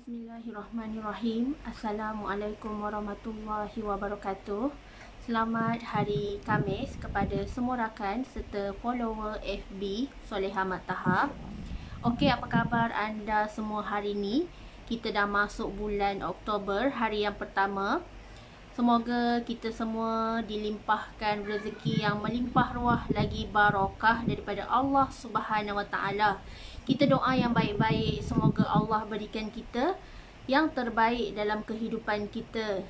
Bismillahirrahmanirrahim. Assalamualaikum warahmatullahi wabarakatuh. Selamat hari Khamis kepada semua rakan serta follower FB Soleha Mat Taha. Okey, apa khabar anda semua hari ini? Kita dah masuk bulan Oktober, hari yang pertama. Semoga kita semua dilimpahkan rezeki yang melimpah ruah lagi barakah daripada Allah Subhanahu Wa Taala. Kita doa yang baik-baik, semoga Allah berikan kita yang terbaik dalam kehidupan kita.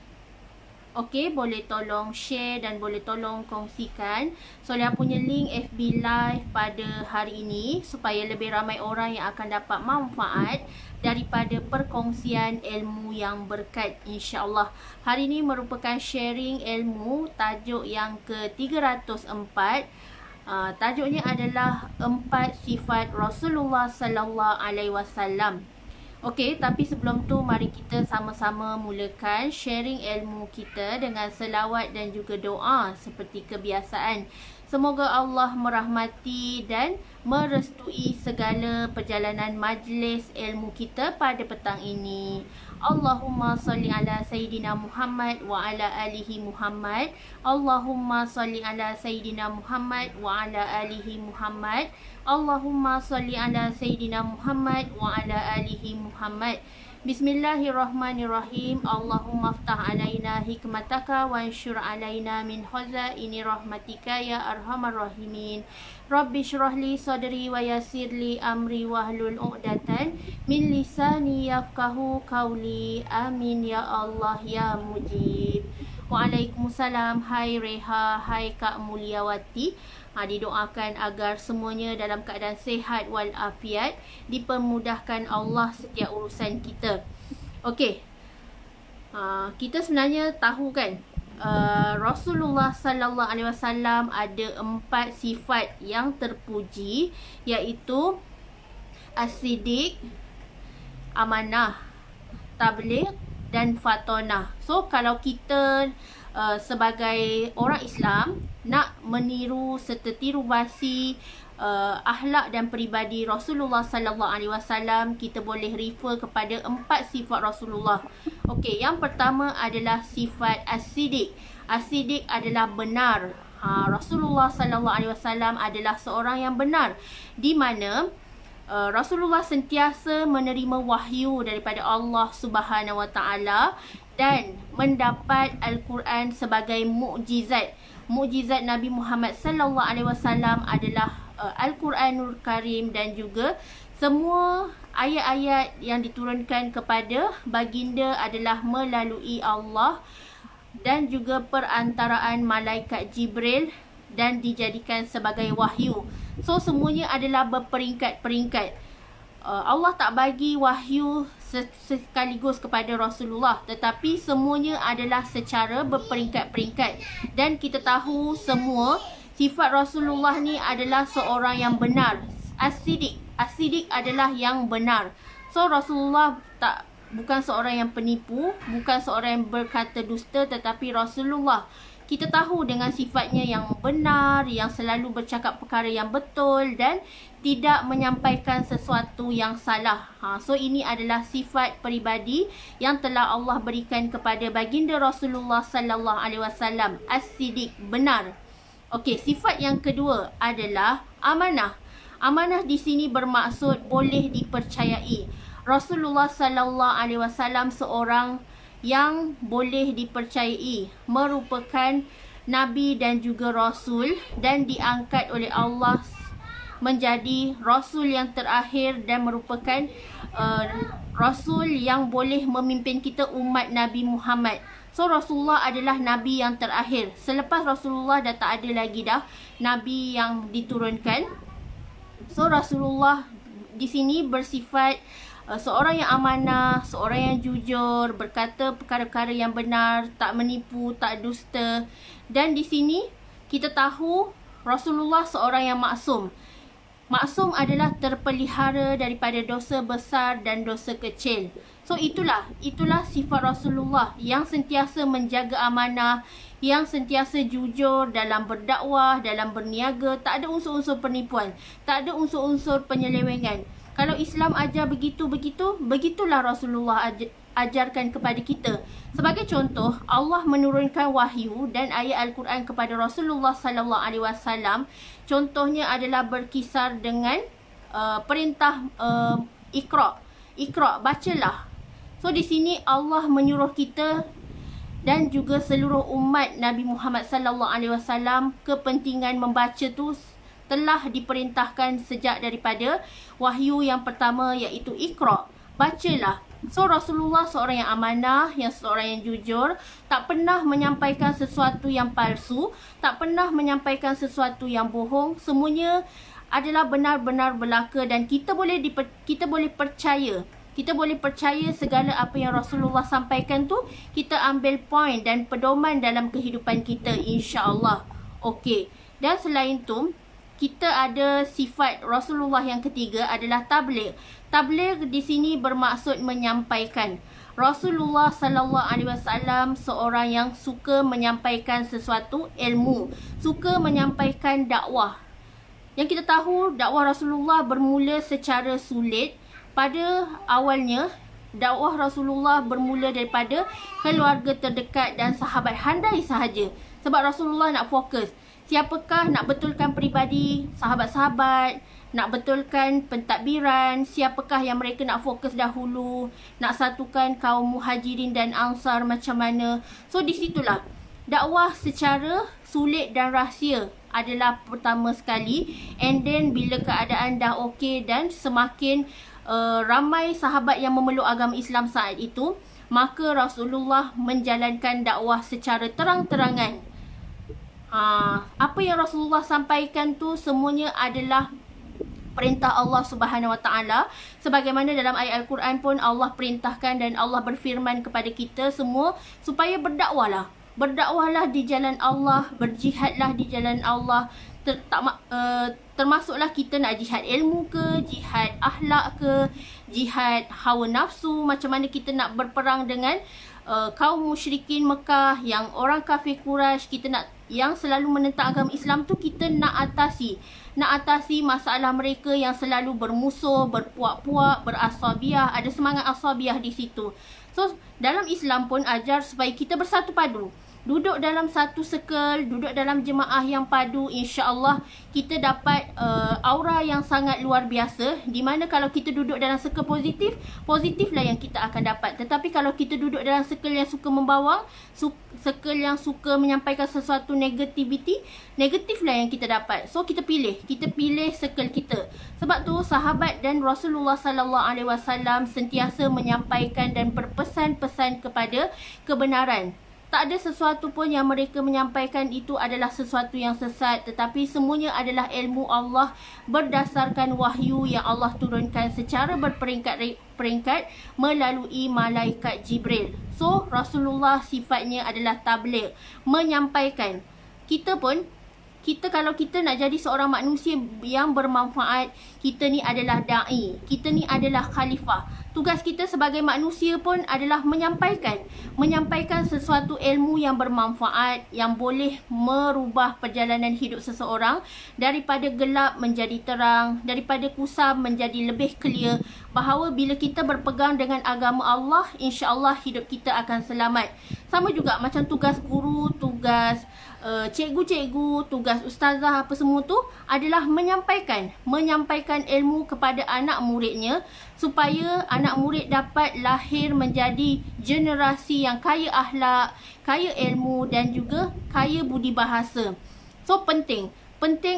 Okey, boleh tolong share dan boleh tolong kongsikan Soleha punya link FB Live pada hari ini supaya lebih ramai orang yang akan dapat manfaat daripada perkongsian ilmu yang berkat, insya-Allah. Hari ini merupakan sharing ilmu tajuk yang ke-304. Tajuknya adalah 4 sifat Rasulullah sallallahu alaihi wasallam. Okey, tapi sebelum tu mari kita sama-sama mulakan sharing ilmu kita dengan selawat dan juga doa seperti kebiasaan. Semoga Allah merahmati dan merestui segala perjalanan majlis ilmu kita pada petang ini. Allahumma salli ala Sayyidina Muhammad wa ala alihi Muhammad. Allahumma salli ala Sayyidina Muhammad wa ala alihi Muhammad. Allahumma salli ala Sayyidina Muhammad wa ala alihi Muhammad. Bismillahirrahmanirrahim. Allahumma aftah alaina hikmataka wa ansyur alaina min khazaini rahmatika ya arhamar rahimin. Rabbi syrah li sadri wa yassir li amri wahlul 'uqdatan min lisani yafqahu qawli. Amin ya Allah ya mujib. Waalaikumsalam. Hai Reha, hai Kak Mulyawati. Didoakan agar semuanya dalam keadaan sihat walafiat, dipermudahkan Allah setiap urusan kita. Okey, kita sebenarnya tahu kan, Rasulullah sallallahu alaihi wasallam ada 4 sifat yang terpuji, iaitu as-siddiq, amanah, tabligh dan fatonah. So kalau kita sebagai orang Islam nak meniru serta tiru basi akhlak dan peribadi Rasulullah sallallahu alaihi wasallam, kita boleh refer kepada 4 sifat Rasulullah. Okey, yang pertama adalah sifat as-siddiq. As-siddiq adalah benar. Rasulullah sallallahu alaihi wasallam adalah seorang yang benar, di mana Rasulullah sentiasa menerima wahyu daripada Allah Subhanahu Wa Taala dan mendapat Al-Quran sebagai mukjizat. Mukjizat Nabi Muhammad sallallahu alaihi wasallam adalah Al-Quranul Karim dan juga semua ayat-ayat yang diturunkan kepada baginda adalah melalui Allah dan juga perantaraan malaikat Jibril dan dijadikan sebagai wahyu. So semuanya adalah berperingkat-peringkat. Allah tak bagi wahyu sekaligus kepada Rasulullah, tetapi semuanya adalah secara berperingkat-peringkat. Dan kita tahu semua sifat Rasulullah ni adalah seorang yang benar. As-siddiq. As-siddiq adalah yang benar. So Rasulullah bukan seorang yang penipu, bukan seorang yang berkata dusta, tetapi Rasulullah kita tahu dengan sifatnya yang benar, yang selalu bercakap perkara yang betul dan tidak menyampaikan sesuatu yang salah. So ini adalah sifat peribadi yang telah Allah berikan kepada baginda Rasulullah sallallahu alaihi wasallam. As-siddiq, benar. Okey, sifat yang kedua adalah amanah. Amanah di sini bermaksud boleh dipercayai. Rasulullah sallallahu alaihi wasallam seorang yang boleh dipercayai, merupakan Nabi dan juga Rasul dan diangkat oleh Allah menjadi Rasul yang terakhir dan merupakan Rasul yang boleh memimpin kita umat Nabi Muhammad. So Rasulullah adalah Nabi yang terakhir. Selepas Rasulullah dah tak ada lagi dah Nabi yang diturunkan. So Rasulullah di sini bersifat seorang yang amanah, seorang yang jujur, berkata perkara-perkara yang benar, tak menipu, tak dusta. Dan di sini kita tahu Rasulullah seorang yang maksum. Maksum adalah terpelihara daripada dosa besar dan dosa kecil. So itulah sifat Rasulullah yang sentiasa menjaga amanah, yang sentiasa jujur dalam berdakwah, dalam berniaga, tak ada unsur-unsur penipuan, tak ada unsur-unsur penyelewengan. Kalau Islam ajar begitu-begitu, begitulah Rasulullah ajarkan kepada kita. Sebagai contoh, Allah menurunkan wahyu dan ayat Al-Quran kepada Rasulullah sallallahu alaihi wasallam. Contohnya adalah berkisar dengan perintah Iqra, bacalah. So di sini Allah menyuruh kita dan juga seluruh umat Nabi Muhammad sallallahu alaihi wasallam, kepentingan membaca tu telah diperintahkan sejak daripada wahyu yang pertama, iaitu Iqra, bacalah. So Rasulullah seorang yang amanah, seorang yang jujur, tak pernah menyampaikan sesuatu yang palsu, tak pernah menyampaikan sesuatu yang bohong. Semuanya adalah benar-benar belaka dan kita boleh percaya. Kita boleh percaya segala apa yang Rasulullah sampaikan tu, kita ambil poin dan pedoman dalam kehidupan kita, insya-Allah. Okey. Dan selain tu, kita ada sifat Rasulullah yang ketiga adalah tabligh. Tabligh di sini bermaksud menyampaikan. Rasulullah sallallahu alaihi wasallam seorang yang suka menyampaikan sesuatu ilmu, suka menyampaikan dakwah. Yang kita tahu, dakwah Rasulullah bermula secara sulit. Pada awalnya, dakwah Rasulullah bermula daripada keluarga terdekat dan sahabat handai sahaja. Sebab Rasulullah nak fokus. Siapakah nak betulkan peribadi sahabat-sahabat, nak betulkan pentadbiran, siapakah yang mereka nak fokus dahulu, nak satukan kaum muhajirin dan ansar macam mana. So di situlah dakwah secara sulit dan rahsia adalah pertama sekali. And then bila keadaan dah okey dan semakin ramai sahabat yang memeluk agama Islam saat itu, maka Rasulullah menjalankan dakwah secara terang-terangan. Apa yang Rasulullah sampaikan tu semuanya adalah perintah Allah Subhanahu Wa Taala. Sebagaimana dalam ayat Al-Quran pun Allah perintahkan dan Allah berfirman kepada kita semua supaya berdakwahlah. Berdakwahlah di jalan Allah, berjihadlah di jalan Allah. Termasuklah kita nak jihad ilmu ke, jihad akhlak ke, jihad hawa nafsu, macam mana kita nak berperang dengan kaum musyrikin Mekah, yang orang kafir Quraisy, kita nak yang selalu menentang agama Islam tu, kita nak atasi masalah mereka yang selalu bermusuh, berpuak-puak, berasabiah, ada semangat asabiah di situ. So dalam Islam pun ajar supaya kita bersatu padu, duduk dalam satu circle, duduk dalam jemaah yang padu, insya-Allah kita dapat aura yang sangat luar biasa. Di mana kalau kita duduk dalam circle positiflah yang kita akan dapat. Tetapi kalau kita duduk dalam circle yang suka membawang, circle yang suka menyampaikan sesuatu negatiflah yang kita dapat. So kita pilih circle kita. Sebab tu sahabat dan Rasulullah sallallahu alaihi wasallam sentiasa menyampaikan dan berpesan-pesan kepada kebenaran. Tak ada sesuatu pun yang mereka menyampaikan itu adalah sesuatu yang sesat, tetapi semuanya adalah ilmu Allah berdasarkan wahyu yang Allah turunkan secara berperingkat melalui malaikat Jibril. So Rasulullah sifatnya adalah tabligh, menyampaikan. Kita kalau kita nak jadi seorang manusia yang bermanfaat, kita ni adalah da'i, kita ni adalah khalifah. Tugas kita sebagai manusia pun adalah menyampaikan sesuatu ilmu yang bermanfaat, yang boleh merubah perjalanan hidup seseorang daripada gelap menjadi terang, daripada kusam menjadi lebih clear, bahawa bila kita berpegang dengan agama Allah, insya-Allah hidup kita akan selamat. Sama juga macam tugas guru, tugas cikgu-cikgu, tugas ustazah, apa semua tu adalah menyampaikan ilmu kepada anak muridnya, supaya anak murid dapat lahir menjadi generasi yang kaya akhlak, kaya ilmu dan juga kaya budi bahasa. So penting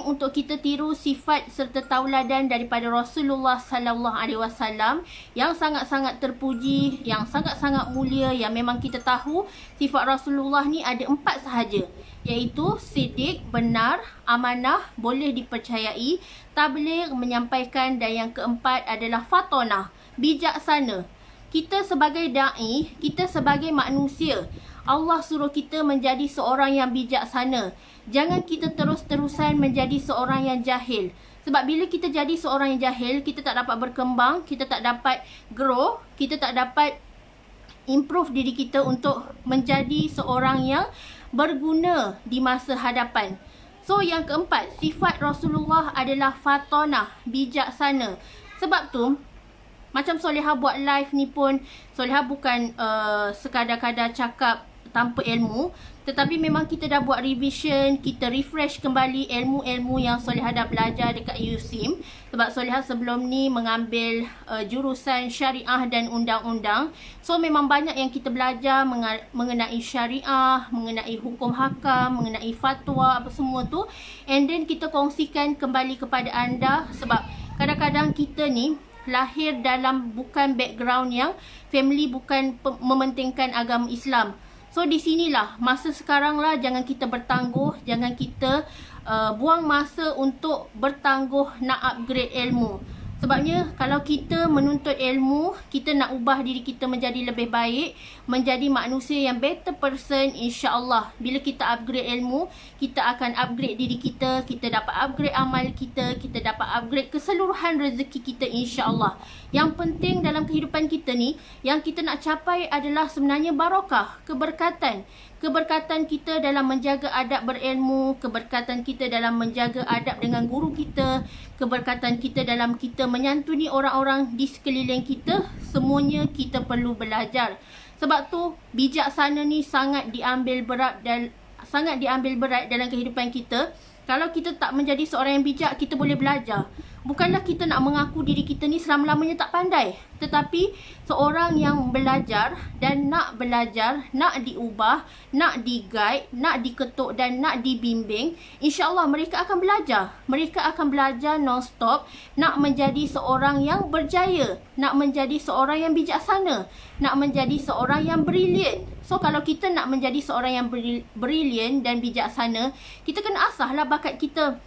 untuk kita tiru sifat serta tauladan daripada Rasulullah sallallahu alaihi wasallam yang sangat-sangat terpuji, yang sangat-sangat mulia, yang memang kita tahu sifat Rasulullah ni ada 4 sahaja, iaitu siddiq, benar, amanah, boleh dipercayai, tabligh, menyampaikan, dan yang keempat adalah fatonah, bijaksana. Kita sebagai da'i, kita sebagai manusia, Allah suruh kita menjadi seorang yang bijaksana. Jangan kita terus-terusan menjadi seorang yang jahil. Sebab bila kita jadi seorang yang jahil, kita tak dapat berkembang, kita tak dapat grow, kita tak dapat improve diri kita untuk menjadi seorang yang berguna di masa hadapan. So yang keempat, sifat Rasulullah adalah fatonah, bijaksana. Sebab tu macam Solehah buat live ni pun, Solehah bukan sekadar-kadar cakap tanpa ilmu, tetapi memang kita dah buat revision, kita refresh kembali ilmu-ilmu yang Solehah dah belajar dekat USIM. Sebab Solehah sebelum ni mengambil jurusan syariah dan undang-undang. So memang banyak yang kita belajar mengenai syariah, mengenai hukum hakam, mengenai fatwa, apa semua tu. And then kita kongsikan kembali kepada anda, sebab kadang-kadang kita ni lahir dalam bukan background yang family bukan mementingkan agama Islam. So di sinilah masa sekarang lah, jangan kita bertangguh, jangan kita buang masa untuk bertangguh nak upgrade ilmu. Sebabnya kalau kita menuntut ilmu, kita nak ubah diri kita menjadi lebih baik, menjadi manusia yang better person, insya-Allah. Bila kita upgrade ilmu, kita akan upgrade diri kita, kita dapat upgrade amal kita, kita dapat upgrade keseluruhan rezeki kita, insya-Allah. Yang penting dalam kehidupan kita ni, yang kita nak capai adalah sebenarnya barakah, keberkatan. Keberkatan kita dalam menjaga adab berilmu, keberkatan kita dalam menjaga adab dengan guru kita, keberkatan kita dalam kita menyantuni orang-orang di sekeliling kita, semuanya kita perlu belajar. Sebab tu bijaksana ni sangat diambil berat dalam kehidupan kita. Kalau kita tak menjadi seorang yang bijak, kita boleh belajar. Bukanlah kita nak mengaku diri kita ni selama-lamanya tak pandai, tetapi seorang yang belajar dan nak belajar, nak diubah, nak di-guide, nak diketuk dan nak dibimbing, insya-Allah mereka akan belajar. Mereka akan belajar non-stop, nak menjadi seorang yang berjaya, nak menjadi seorang yang bijaksana, nak menjadi seorang yang brilian. So kalau kita nak menjadi seorang yang brilian dan bijaksana, kita kena asahlah bakat kita.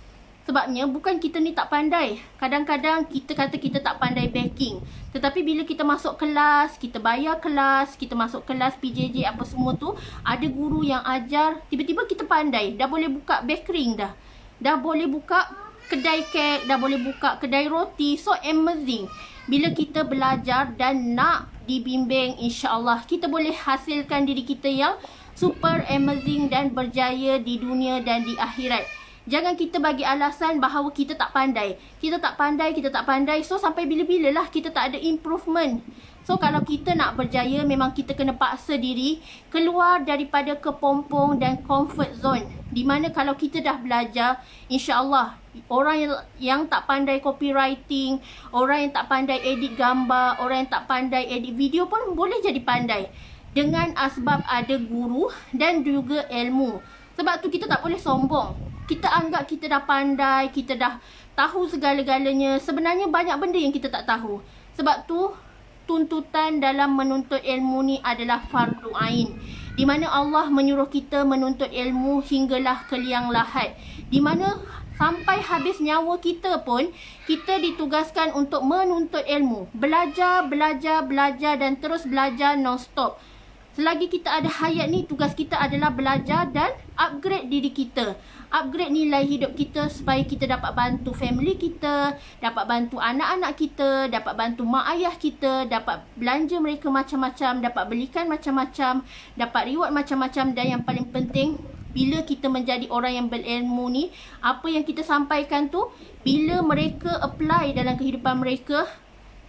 Sebabnya bukan kita ni tak pandai. Kadang-kadang kita kata kita tak pandai baking. Tetapi bila kita masuk kelas, kita bayar kelas, kita masuk kelas PJJ apa semua tu, ada guru yang ajar, tiba-tiba kita pandai. Dah boleh buka bakery dah. Dah boleh buka kedai kek, dah boleh buka kedai roti. So amazing. Bila kita belajar dan nak dibimbing, insya-Allah kita boleh hasilkan diri kita yang super amazing dan berjaya di dunia dan di akhirat. Jangan kita bagi alasan bahawa kita tak pandai. Kita tak pandai. So sampai bila-bila lah kita tak ada improvement. So kalau kita nak berjaya, memang kita kena paksa diri keluar daripada kepompong dan comfort zone. Di mana kalau kita dah belajar, insya-Allah orang yang tak pandai copywriting, orang yang tak pandai edit gambar, orang yang tak pandai edit video pun boleh jadi pandai. Dengan asbab ada guru dan juga ilmu. Sebab tu kita tak boleh sombong. Kita anggap kita dah pandai, kita dah tahu segala-galanya. Sebenarnya banyak benda yang kita tak tahu. Sebab tu tuntutan dalam menuntut ilmu ni adalah fardu ain. Di mana Allah menyuruh kita menuntut ilmu hinggalah ke liang lahat. Di mana sampai habis nyawa kita pun kita ditugaskan untuk menuntut ilmu. Belajar dan terus belajar non-stop. Selagi kita ada hayat ni, tugas kita adalah belajar dan upgrade diri kita. Upgrade nilai hidup kita supaya kita dapat bantu family kita, dapat bantu anak-anak kita, dapat bantu mak ayah kita, dapat belanja mereka macam-macam, dapat belikan macam-macam, dapat reward macam-macam. Dan yang paling penting, bila kita menjadi orang yang berilmu ni, apa yang kita sampaikan tu, bila mereka apply dalam kehidupan mereka,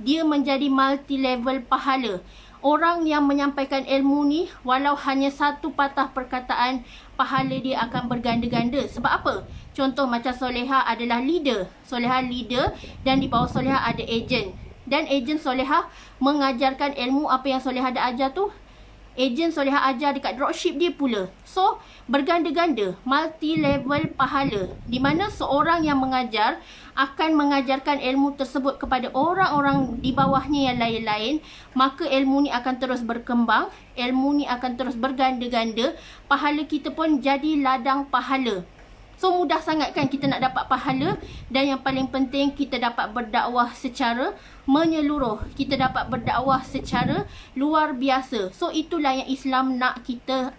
dia menjadi multi-level pahala. Orang yang menyampaikan ilmu ni, walau hanya satu patah perkataan, pahala dia akan berganda-ganda. Sebab apa? Contoh macam Solehah adalah leader. Solehah leader dan di bawah Solehah ada ejen. Dan ejen Solehah mengajarkan ilmu apa yang Solehah dah ajar tu. Ejen Solehah ajar dekat dropship dia pula. So, berganda-ganda, multi-level pahala. Di mana seorang yang mengajar akan mengajarkan ilmu tersebut kepada orang-orang di bawahnya yang lain-lain, maka ilmu ni akan terus berkembang, ilmu ni akan terus berganda-ganda, pahala kita pun jadi ladang pahala. So mudah sangat kan kita nak dapat pahala. Dan yang paling penting, kita dapat berdakwah secara menyeluruh, kita dapat berdakwah secara luar biasa. So itulah yang Islam nak kita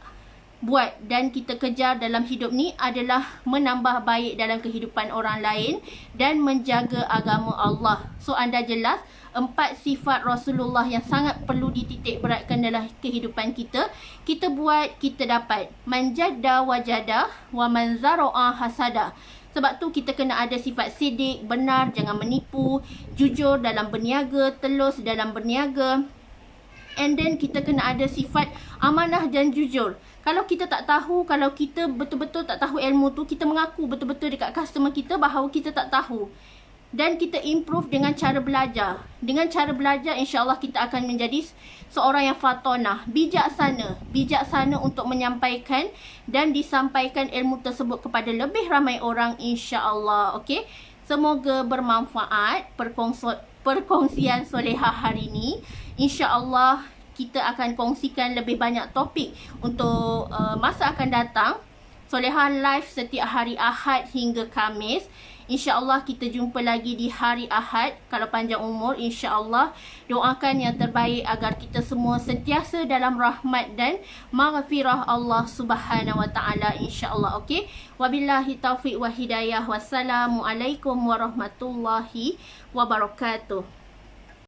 buat dan kita kejar dalam hidup ni, adalah menambah baik dalam kehidupan orang lain dan menjaga agama Allah. So anda jelas 4 sifat Rasulullah yang sangat perlu dititik beratkan dalam kehidupan kita. Kita buat, kita dapat. Man jadda wajada wa man zara'a hasada. Sebab tu kita kena ada sifat sidik, benar, jangan menipu, jujur dalam berniaga, telus dalam berniaga. And then kita kena ada sifat amanah dan jujur. Kalau kita tak tahu, kalau kita betul-betul tak tahu ilmu tu, kita mengaku betul-betul dekat customer kita bahawa kita tak tahu. Dan kita improve dengan cara belajar. Dengan cara belajar, insya-Allah kita akan menjadi seorang yang fatonah, bijaksana. Bijaksana untuk menyampaikan dan disampaikan ilmu tersebut kepada lebih ramai orang, insya-Allah. Okey. Semoga bermanfaat perkongsian solehah hari ini. InsyaAllah kita akan kongsikan lebih banyak topik untuk masa akan datang. Solehah live setiap hari Ahad hingga Khamis. InsyaAllah kita jumpa lagi di hari Ahad kalau panjang umur, insyaAllah. Doakan yang terbaik agar kita semua sentiasa dalam rahmat dan maghfirah Allah Subhanahu Wa Taala, insyaAllah. Okey. Wabillahi taufiq wa hidayah. Wassalamualaikum warahmatullahi wabarakatuh.